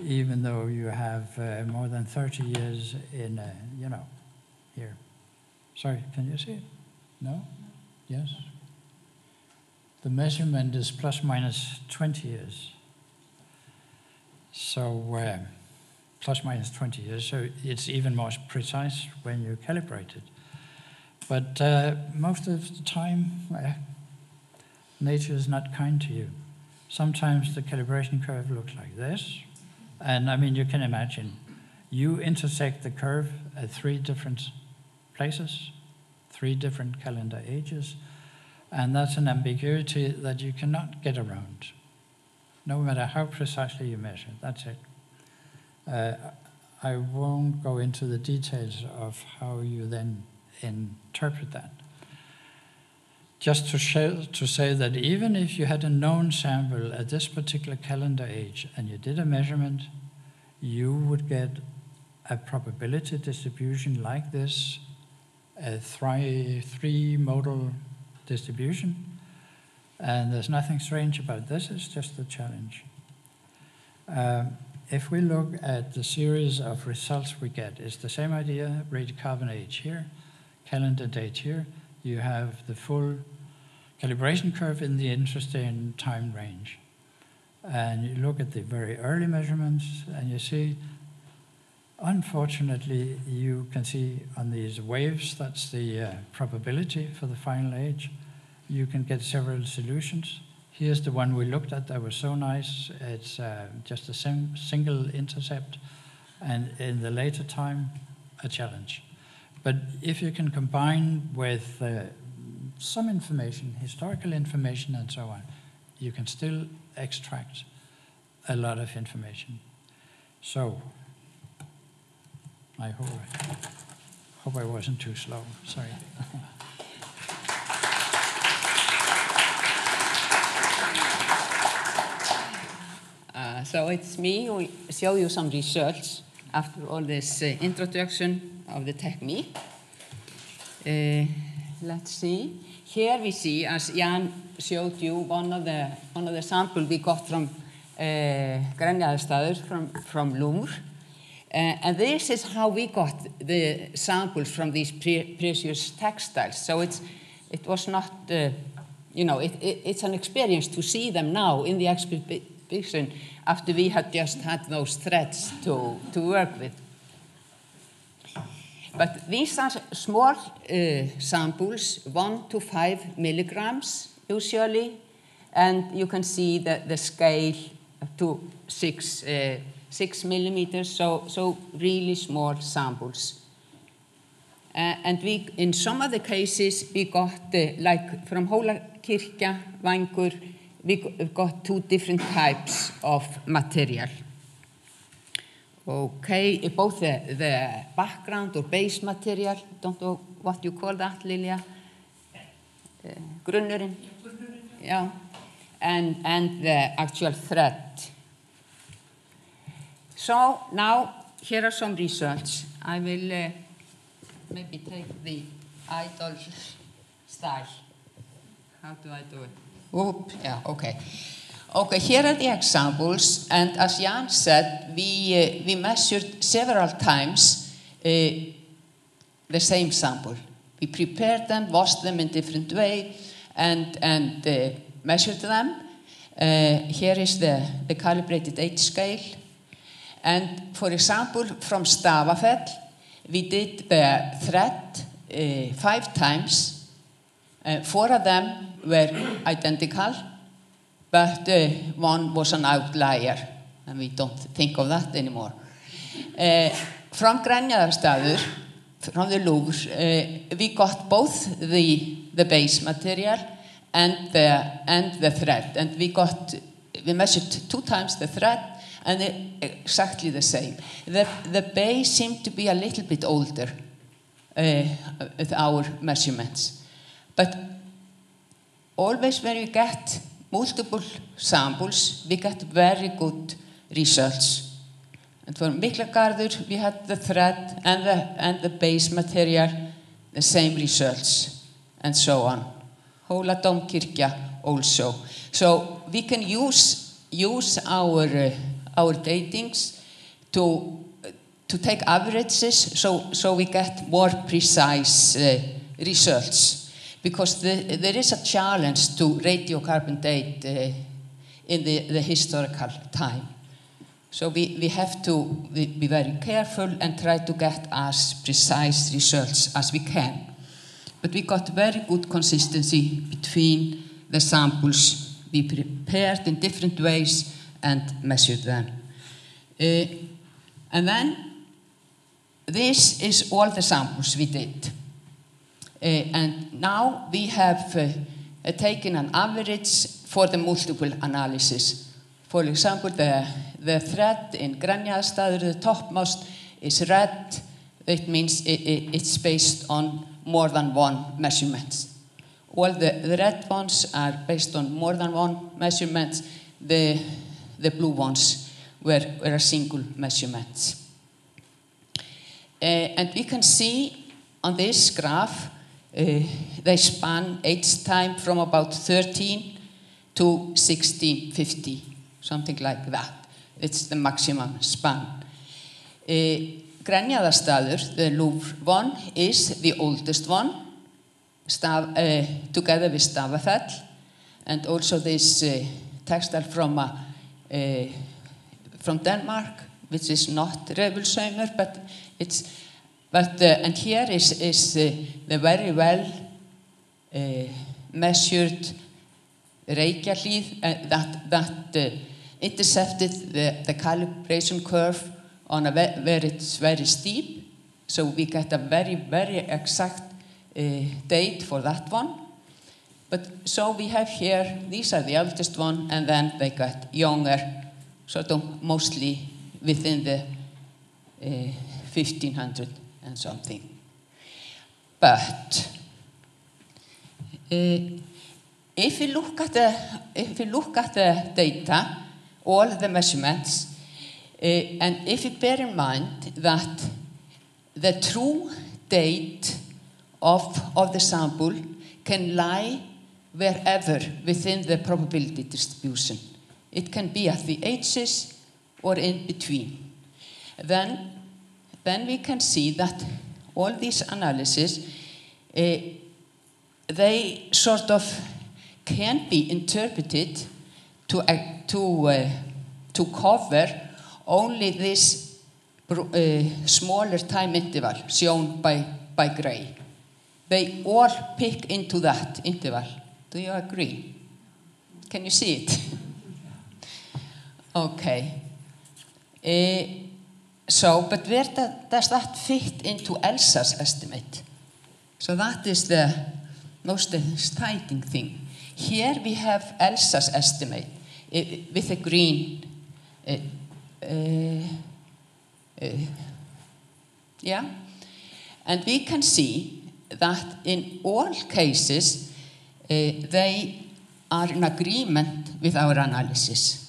even though you have more than 30 years in, here. Sorry, can you see it? No? Yes? The measurement is plus minus 20 years. So, plus minus 20 years, so it's even more precise when you calibrate it. But most of the time, nature is not kind to you. Sometimes the calibration curve looks like this. And I mean, you can imagine, you intersect the curve at 3 different places, 3 different calendar ages, and that's an ambiguity that you cannot get around, no matter how precisely you measure. That's it. I won't go into the details of how you then interpret that. Just to say that even if you had a known sample at this particular calendar age and you did a measurement, you would get a probability distribution like this, a 3-modal distribution. And there's nothing strange about this, it's just the challenge. If we look at the series of results we get, it's the same idea, radiocarbon age here, calendar date here. You have the full calibration curve in the interesting time range. And you look at the very early measurements, and you see, unfortunately, you can see on these waves, that's the probability for the final age. You can get several solutions. Here's the one we looked at that was so nice. It's just a single intercept, and in the later time, a challenge. But if you can combine with some information, historical information and so on, you can still extract a lot of information. So, I hope I wasn't too slow, sorry. So it's me who will show you some research after all this introduction of the technique. Let's see. Here we see, as Jan showed you, one of the samples we got from Grenjaðarstaður from Lúmur. And this is how we got the samples from these precious textiles. So it was not, it's an experience to see them now in the exhibition after we had just had those threads to work with. But these are small samples, 1 to 5 milligrams usually, and you can see the scale to 6 millimeters, so really small samples. And we, in some of the cases, we got, like from Hólakirkja, Vangur, we got 2 different types of material. Okay, both the background or base material, don't know what you call that, Lilja? Grunnurinn? Yeah, and the actual thread. So now, here are some research. I will maybe take the idol style. How do I do it? Whoop, yeah, okay. Okay, here are the examples, and as Jan said, we measured several times the same sample. We prepared them, washed them in different way, and measured them. Here is the calibrated age scale. And for example, from Stafafell, we did the thread 5 times. 4 of them were identical, but one was an outlier, and we don't think of that anymore. From Grenjaðarstaður, from the Louvre, we got both the base material and the thread, and we measured 2 times the thread, and exactly the same. The base seemed to be a little bit older with our measurements. But always when we get multiple samples, we get very good results. And for Miklagarður, we had the thread and the base material, the same results, and so on. Hóladómkirkja also. So we can use our our datings to take averages so we get more precise results. Because there is a challenge to radiocarbon date in the historical time. So we have to be very careful and try to get as precise results as we can. But we got very good consistency between the samples we prepared in different ways and measured them. And then this is all the samples we did. And now we have taken an average for the multiple analysis. For example, the thread in Grenjaðarstaður, the topmost, is red. It means it's based on more than one measurement. All the red ones are based on more than one measurement. The blue ones were a single measurement. And we can see on this graph, they span age time from about 13 to 1650, something like that. It's the maximum span. Grenjaðarstaður, the Louvre one, is the oldest one, together with Stavafell, and also this textile from Denmark, which is not Revulsaumur, but it's. And here is the very well measured Reykjahlíð that intercepted the calibration curve on where it's very steep. So we get a very, very exact date for that one. But so we have here, these are the oldest one, and then they got younger, sort of mostly within the 1500 and something. But if we look at the data, all the measurements, and if we bear in mind that the true date of the sample can lie wherever within the probability distribution. It can be at the ages or in between. Then we can see that all these analyses, they sort of can be interpreted to cover only this smaller time interval shown by gray. They all pick into that interval. Do you agree? Can you see it? Okay. But where does that fit into Elsa's estimate? So that is the most exciting thing. Here we have Elsa's estimate with a green. And we can see that in all cases they are in agreement with our analysis.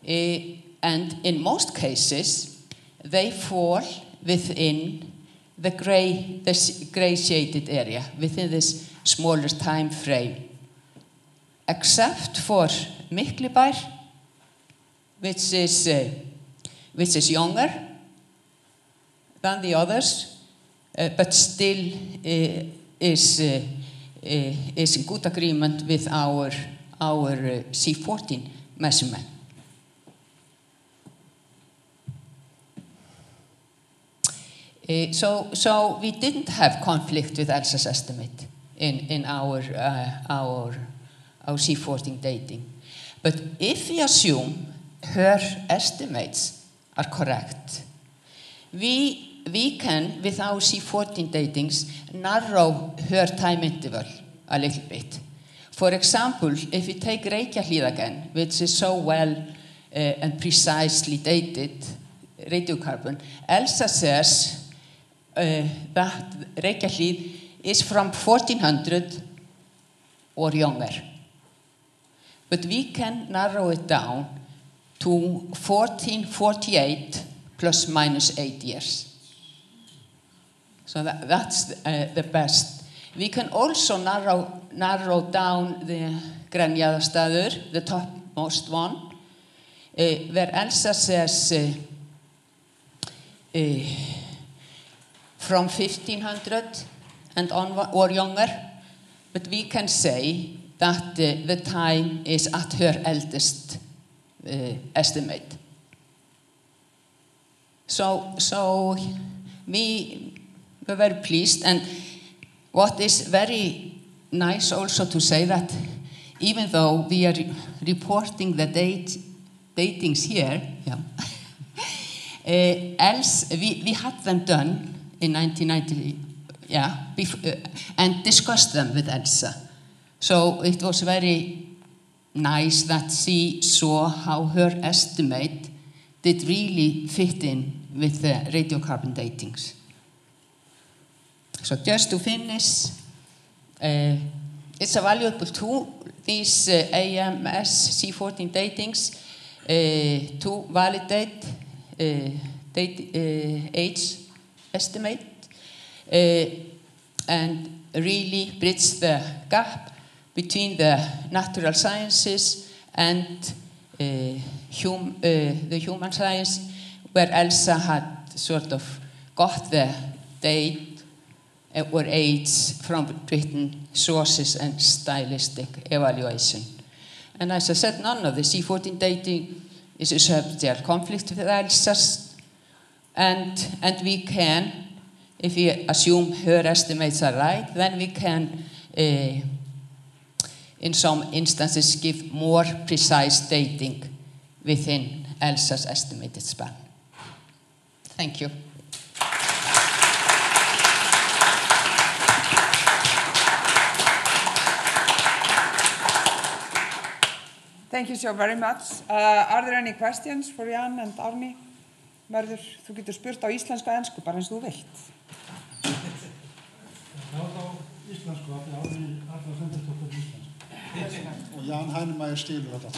And in most cases, they fall within the gray shaded area, within this smaller time frame, except for Miklibær, which is younger than the others, but still is in good agreement with our C14 measurement. So we didn't have conflict with Elsa's estimate in our C14 dating. But if we assume her estimates are correct, we can, with our C14 datings, narrow her time interval a little bit. For example, if we take Reykjahlíð again, which is so well and precisely dated radiocarbon, Elsa says that Reykjahlíð is from 1400 or younger. But we can narrow it down to 1448 plus minus 8 years. So that's the best. We can also narrow down the Grenjaðarstaður, the most one, where Elsa says from 1500 and on or younger, but we can say that the time is at her eldest estimate. So we were very pleased, and what is very nice also to say that even though we are reporting the datings here, else we had them done in 1990, and discussed them with Elsa. So it was very nice that she saw how her estimate did really fit in with the radiocarbon datings. So just to finish, it's a valuable tool, these AMS C14 datings, to validate age estimate and really bridge the gap between the natural sciences and the human science, where Elsa had sort of got the date or age from written sources and stylistic evaluation. And as I said, none of the C14 dating is a substantial conflict with Elsa's, and we can, if we assume her estimates are right, then we can, in some instances, give more precise dating within Elsa's estimated span. Thank you. Thank you so very much. Are there any questions for Jan and Árný? Verður, þú getur spurt á íslensku og ensku, bara eins og þú vilt. Íslensku, af því Árný Erla Sveinbjörnsdóttir íslensku. Og Jan Heinemeier stílur þetta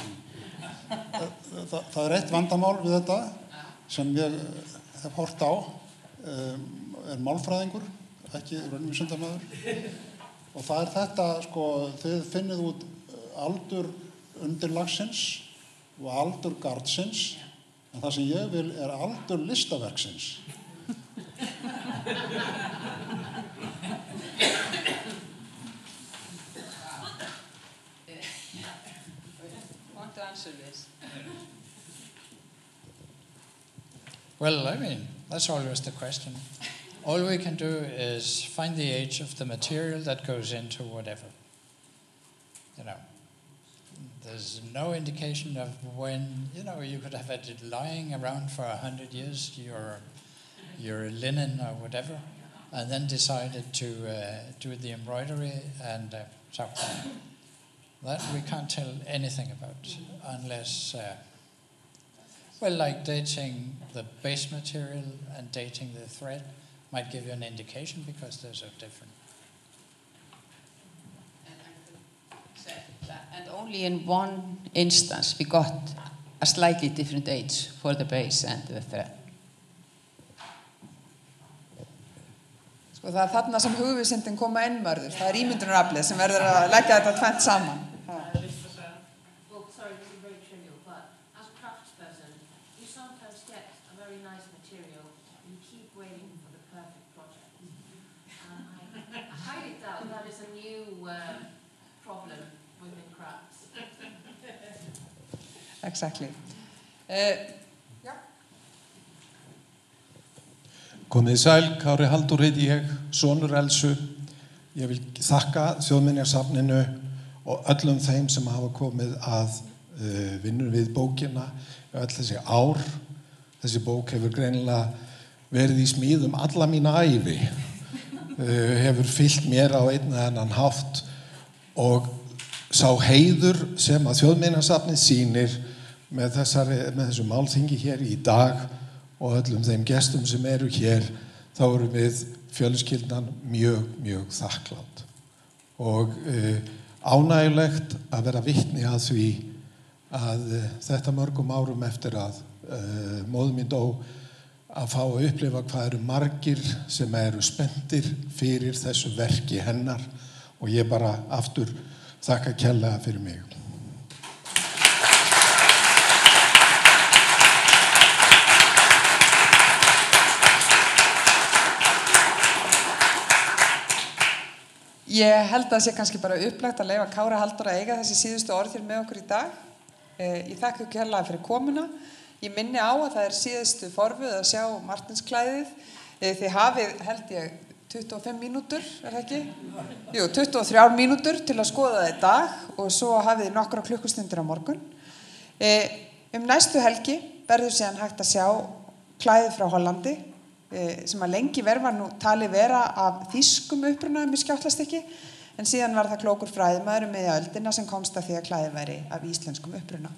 allt. Það eitt vandamál við þetta sem ég hef hort á, málfræðingur, ekki vísindamaður. Og það þetta, sko, þið finnið út aldur undirlagsins og aldur gardsins, en það sem ég vil aldur listaverksins. Want to answer this? Well, I mean, that's always the question. All we can do is find the age of the material that goes into whatever. You know, there's no indication of when, you know, you could have had it lying around for 100 years, your linen or whatever, and then decided to do the embroidery, and so that we can't tell anything about unless, well, like dating the base material and dating the thread might give you an indication because they're so different. And only in one instance we got a slightly different age for the base and the thread. Sko, það þarna sem hugvísindin koma inn verður, það ímyndunaraflið sem verður að leggja þetta tvennt saman. Well, sorry, this is very trivial, but as a craftsperson, you sometimes get a very nice material and you keep waiting for the perfect project. I highly doubt that is a new problem within crafts. Exactly. Komið sæl, Kári Halldór heiti ég, sonur Elsu. Ég vil þakka Þjóðminjasafninu og öllum þeim sem hafa komið að vinnu við bókina öll þessi ár. Þessi bók hefur greinilega verið í smíðum alla mína ævi. Hefur fyllt mér á einn eða annan hátt og sá heiður sem að Þjóðminjasafnið sýnir með þessu málþingi hér í dag og öllum þeim gestum sem eru hér, þá erum við fjölskyldan mjög þakklátt. Og ánægjulegt að vera vitni að því að þetta mörgum árum eftir að móðir mín dó, að fá að upplifa hvað eru margir sem eru spenntir fyrir þessu verki hennar, og ég bara aftur þakka kærlega fyrir mig. Ég held að það sé kannski bara upplagt að leyfa Kára Halldór að eiga þessi síðustu orð hér með okkur í dag. Ég þakka ykkur kærlega fyrir komuna. Ég minni á að það síðustu forvöð að sjá Martinsklæðið. Þið hafið, held ég, 25 mínútur, það ekki? Jú, 23 mínútur til að skoða það í dag og svo hafið þið nokkra klukkustundir á morgun. Næstu helgi verður síðan hægt að sjá klæðið frá Hollandi sem að lengi var nú talið vera af þýskum uppruna með skjáttlastykki, en síðan var það klókur fræðimaður miðöldina sem komst að því að klæðið væri af íslenskum uppruna.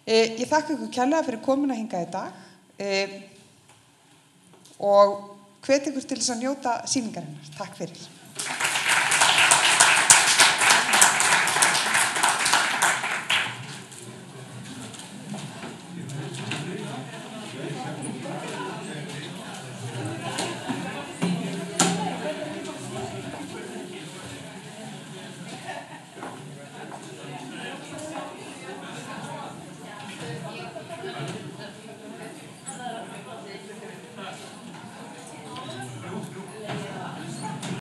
Ég þakka ykkur kærlega fyrir komuna hingað í dag og hvet ykkur til þess að njóta sýningarinnar. Takk fyrir.